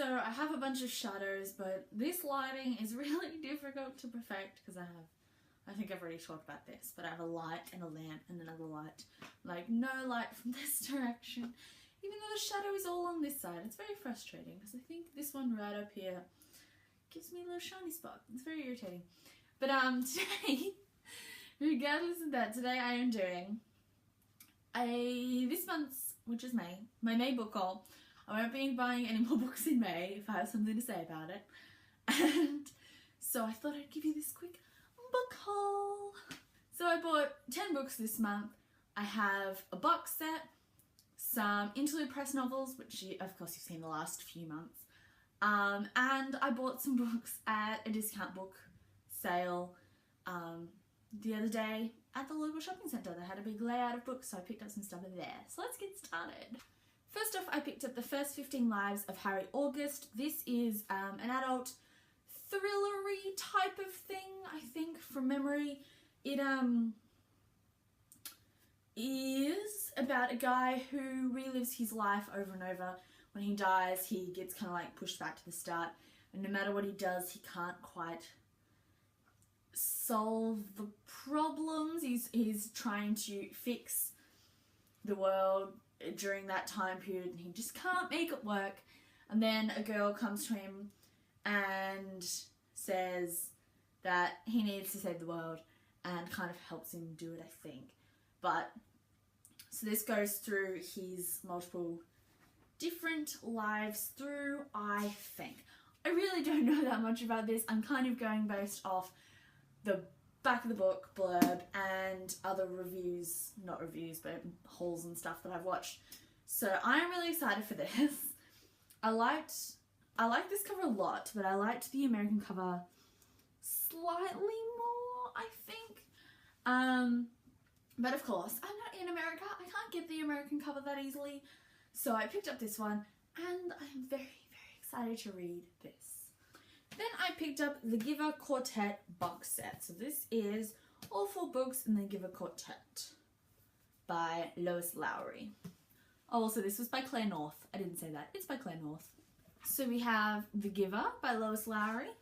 So I have a bunch of shadows, but this lighting is really difficult to perfect because I think I've already talked about this, but I have a light and a lamp and another light. Like, no light from this direction. Even though the shadow is all on this side. It's very frustrating because I think this one right up here gives me a little shiny spot. It's very irritating. But today, regardless of that, today I am doing this month's, which is May, my May book haul. I won't be buying any more books in May if I have something to say about it. And so I thought I'd give you this quick book haul. So I bought 10 books this month. I have a box set, some interlude press novels, which of course you've seen the last few months, and I bought some books at a discount book sale the other day at the local shopping centre. They had a big layout of books, so I picked up some stuff there. So let's get started. First off, I picked up The First 15 Lives of Harry August. This is an adult thrillery type of thing, I think, from memory. It is about a guy who relives his life over and over. When he dies, he gets kind of like pushed back to the start, and no matter what he does, he can't quite solve the problems. He's trying to fix the world during that time period, and he just can't make it work. And then a girl comes to him and says that he needs to save the world and kind of helps him do it, I think. But so this goes through his multiple different lives through, I think. I really don't know that much about this. I'm kind of going based off the back of the book blurb and other reviews, not reviews, but hauls and stuff that I've watched. So I'm really excited for this. I like this cover a lot, but I liked the American cover slightly more, I think. But of course, I'm not in America. I can't get the American cover that easily. So I picked up this one, and I'm very, very excited to read this. Then I picked up the Giver Quartet box set. So this is all 4 books in the Giver Quartet by Lois Lowry. Oh, also this was by Claire North. I didn't say that. It's by Claire North. So we have The Giver by Lois Lowry.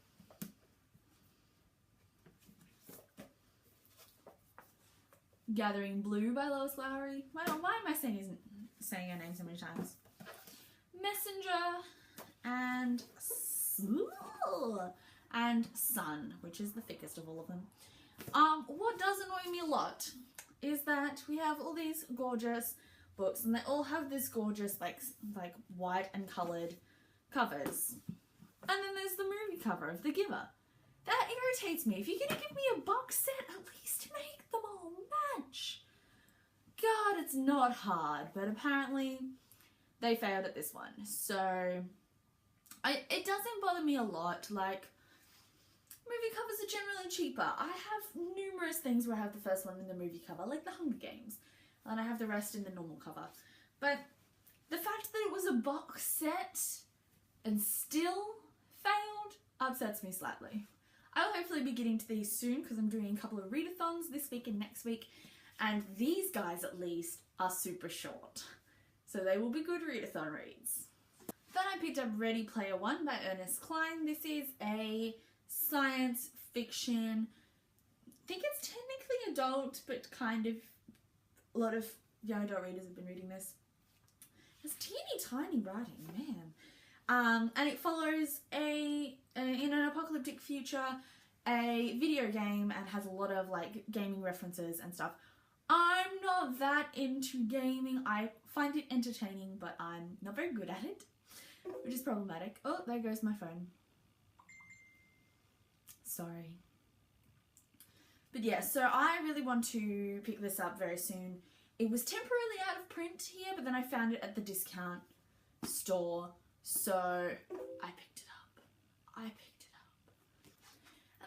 Gathering Blue by Lois Lowry. Why am I saying her name so many times? Messenger and Sun, which is the thickest of all of them. What does annoy me a lot is that we have all these gorgeous books, and they all have this gorgeous like white and coloured covers. And then there's the movie cover of The Giver. That irritates me. If you're going to give me a box set, at least make them all match. God, it's not hard, but apparently they failed at this one. So it doesn't bother me a lot. Like, movie covers are generally cheaper. I have numerous things where I have the first one in the movie cover, like The Hunger Games, and I have the rest in the normal cover. But the fact that it was a box set and still failed upsets me slightly. I'll hopefully be getting to these soon because I'm doing a couple of readathons this week and next week, and these guys at least are super short, so they will be good readathon reads. Then I picked up Ready Player One by Ernest Cline. This is a science fiction, I think it's technically adult, but kind of a lot of young adult readers have been reading this. It's teeny tiny writing, man. And it follows in an apocalyptic future, a video game, and has a lot of like gaming references and stuff. I'm not that into gaming. I find it entertaining, but I'm not very good at it, which is problematic. Oh, there goes my phone. Sorry. But yeah, so I really want to pick this up very soon. It was temporarily out of print here, but then I found it at the discount store. So I picked it up. And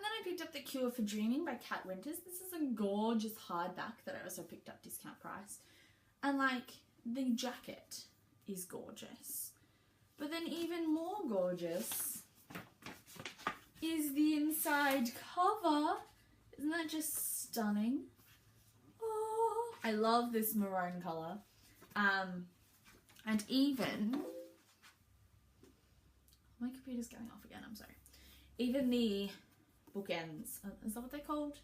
then I picked up The Cure for Dreaming by Kat Winters. This is a gorgeous hardback that I also picked up discount price. And like, the jacket is gorgeous. But then even more gorgeous is the inside cover. Isn't that just stunning? Oh, I love this maroon colour. And even My computer's going off again, I'm sorry. Even the bookends, is that what they're called?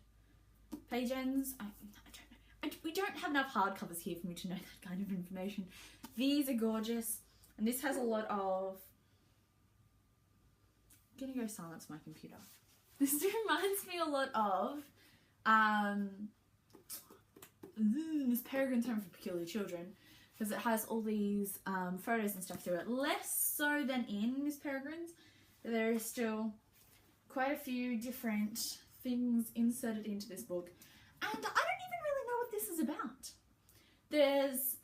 Page ends? I don't know. We don't have enough hardcovers here for me to know that kind of information. These are gorgeous, and this has a lot of... I'm gonna go silence my computer. This reminds me a lot of Miss Peregrine Time for Peculiar Children, because it has all these photos and stuff through it. Less so than in Miss Peregrine's, but there is still quite a few different things inserted into this book, and I don't even really know what this is about. There's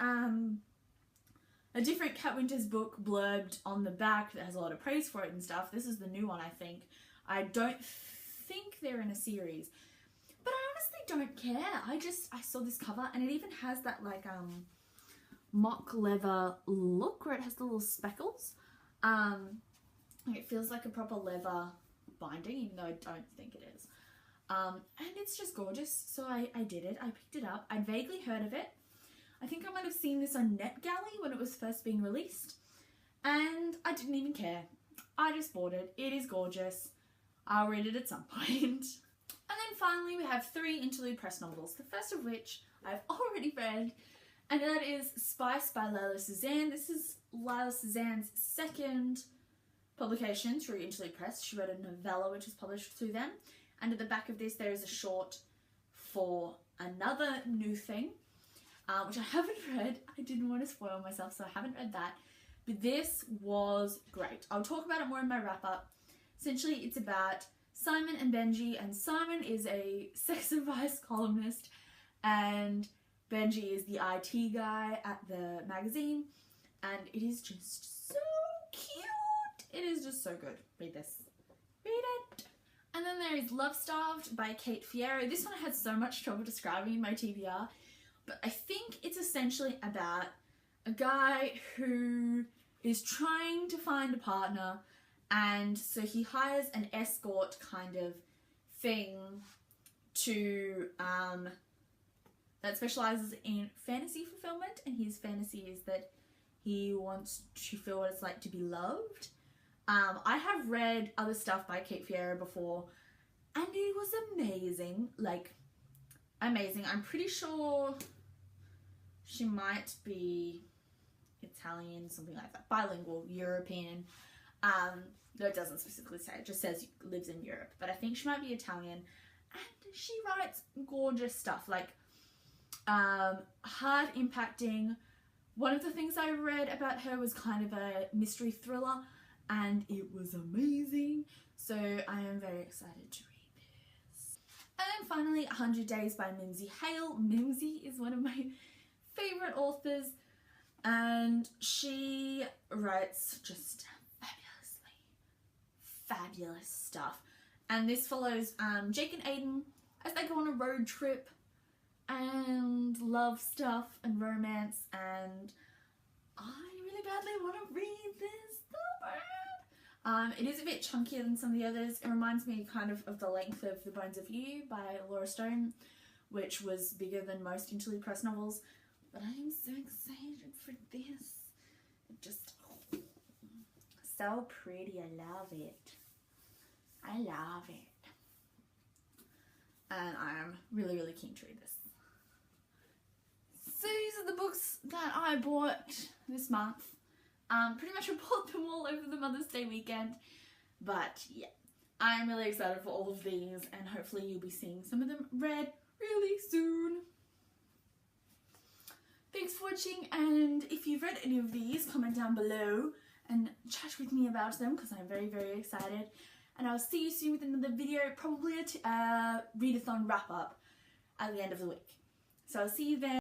a different Cat Winters book blurbed on the back that has a lot of praise for it and stuff. This is the new one, I think. I don't think they're in a series, but I honestly don't care. I saw this cover, and it even has that like mock leather look where it has the little speckles. It feels like a proper leather binding, even though I don't think it is. And it's just gorgeous, so I did it. I picked it up. I'd vaguely heard of it. I think I might have seen this on NetGalley when it was first being released, and I didn't even care. I just bought it. It is gorgeous. I'll read it at some point. And then finally we have 3 interlude press novels, the first of which I've already read, and that is Spice by Lila Suzanne. This is Lila Suzanne's second publication through Interlude Press. She wrote a novella which was published through them, and at the back of this there is a short for another new thing, which I haven't read. I didn't want to spoil myself, so I haven't read that, but this was great. I'll talk about it more in my wrap-up. Essentially it's about Simon and Benji, and Simon is a sex advice columnist and Benji is the IT guy at the magazine, and it is just so cute. It is just so good. Read this. Read it. And then there is Love Starved by Kate Fierro. This one I had so much trouble describing in my TBR, but I think it's essentially about a guy who is trying to find a partner, and so he hires an escort kind of thing to that specializes in fantasy fulfillment, and his fantasy is that he wants to feel what it's like to be loved. I have read other stuff by Kate Fierro before, and it was amazing. Like, amazing. I'm pretty sure she might be Italian, something like that. Bilingual, European. Though it doesn't specifically say, it just says lives in Europe. But I think she might be Italian. And she writes gorgeous stuff, like heart impacting. One of the things I read about her was kind of a mystery thriller, and it was amazing. So I am very excited to read this. And then finally, 100 Days by Mimsy Hale. Mimsy is one of my favourite authors, and she writes just fabulous stuff. And this follows Jake and Aiden as they go on a road trip and love stuff and romance, and I really badly want to read this so bad. It is a bit chunkier than some of the others. It reminds me kind of the length of The Bones of You by Laura Stone, which was bigger than most Interlude Press novels, but I am so excited for this. It just, so pretty. I love it. I love it. And I am really, really keen to read this. So these are the books that I bought this month. Pretty much I bought them all over the Mother's Day weekend. But yeah, I'm really excited for all of these, and hopefully you'll be seeing some of them read really soon. Thanks for watching, and if you've read any of these, comment down below and chat with me about them, because I'm very, very excited. And I'll see you soon with another video, probably a readathon wrap up at the end of the week. So I'll see you then.